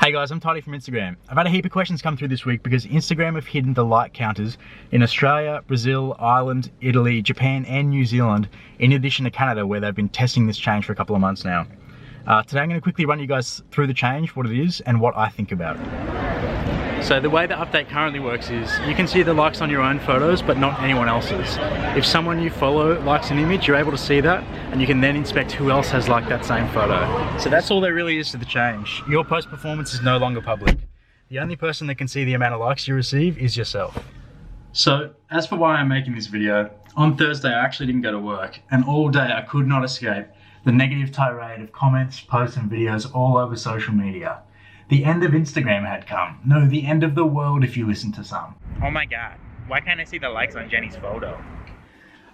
Hey guys, I'm Tidy from Instagram. I've had a heap of questions come through this week because Instagram have hidden the like counters in Australia, Brazil, Ireland, Italy, Japan and New Zealand, in addition to Canada where they've been testing this change for a couple of months now. Today I'm going to quickly run you guys through the change, what it is and what I think about it. So the way the update currently works is you can see the likes on your own photos but not anyone else's. If someone you follow likes an image, you're able to see that and you can then inspect who else has liked that same photo. So that's all there really is to the change. Your post performance is no longer public. The only person that can see the amount of likes you receive is yourself. So as for why I'm making this video, on Thursday I actually didn't go to work and all day I could not escape the negative tirade of comments, posts and videos all over social media. The end of Instagram had come. No, the end of the world if you listen to some. Oh my god, why can't I see the likes on Jenny's photo?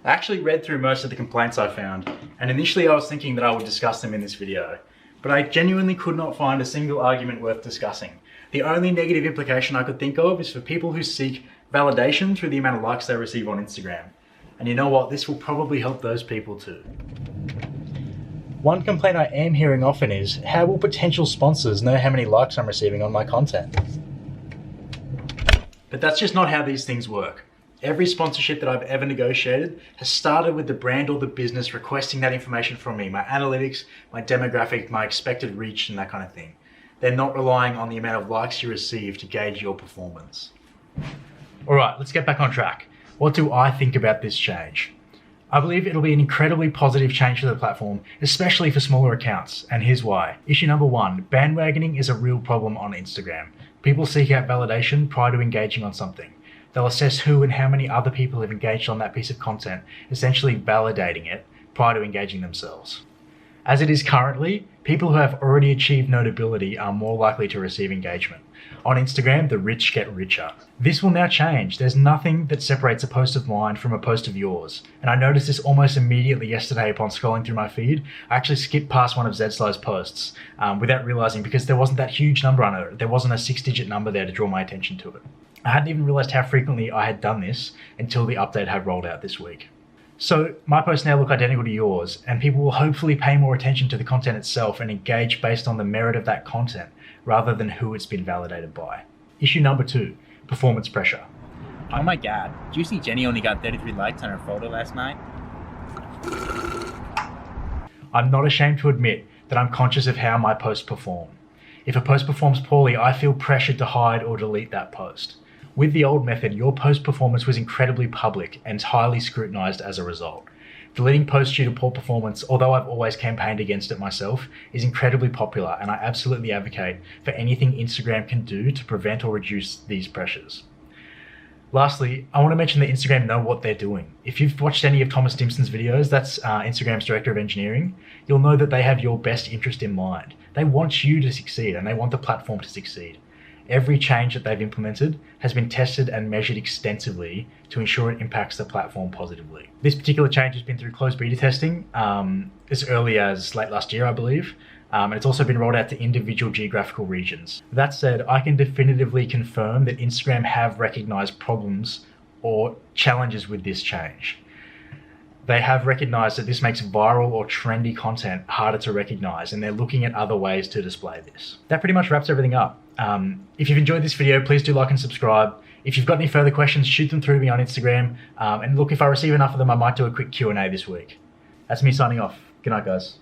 I actually read through most of the complaints I found, and initially I was thinking that I would discuss them in this video, but I genuinely could not find a single argument worth discussing. The only negative implication I could think of is for people who seek validation through the amount of likes they receive on Instagram. And you know what, this will probably help those people too. One complaint I am hearing often is, how will potential sponsors know how many likes I'm receiving on my content? But that's just not how these things work. Every sponsorship that I've ever negotiated has started with the brand or the business requesting that information from me, my analytics, my demographic, my expected reach and that kind of thing. They're not relying on the amount of likes you receive to gauge your performance. All right, let's get back on track. What do I think about this change? I believe it'll be an incredibly positive change for the platform, especially for smaller accounts, and here's why. Issue number one, bandwagoning is a real problem on Instagram. People seek out validation prior to engaging on something. They'll assess who and how many other people have engaged on that piece of content, essentially validating it prior to engaging themselves. As it is currently, people who have already achieved notability are more likely to receive engagement. On Instagram, the rich get richer. This will now change. There's nothing that separates a post of mine from a post of yours. And I noticed this almost immediately yesterday upon scrolling through my feed. I actually skipped past one of Zedslow's posts without realizing, because there wasn't that huge number on it. There wasn't a 6-digit number there to draw my attention to it. I hadn't even realized how frequently I had done this until the update had rolled out this week. So my posts now look identical to yours, and people will hopefully pay more attention to the content itself and engage based on the merit of that content rather than who it's been validated by. Issue number two, performance pressure. Oh my god, did you see Jenny only got 33 likes on her photo last night? I'm not ashamed to admit that I'm conscious of how my posts perform. If a post performs poorly, I feel pressured to hide or delete that post. With the old method, your post performance was incredibly public and highly scrutinized as a result. Deleting posts due to poor performance, although I've always campaigned against it myself, is incredibly popular, and I absolutely advocate for anything Instagram can do to prevent or reduce these pressures. Lastly, I want to mention that Instagram know what they're doing. If you've watched any of Thomas Dimson's videos, that's Instagram's Director of Engineering, you'll know that they have your best interest in mind. They want you to succeed and they want the platform to succeed. Every change that they've implemented has been tested and measured extensively to ensure it impacts the platform positively. This particular change has been through closed beta testing as early as late last year, I believe. And it's also been rolled out to individual geographical regions. That said, I can definitively confirm that Instagram have recognized problems or challenges with this change. They have recognized that this makes viral or trendy content harder to recognize, and they're looking at other ways to display this. That pretty much wraps everything up. If you've enjoyed this video, please do like and subscribe. If you've got any further questions, shoot them through to me on Instagram. And look, if I receive enough of them, I might do a quick Q&A this week. That's me signing off. Good night, guys.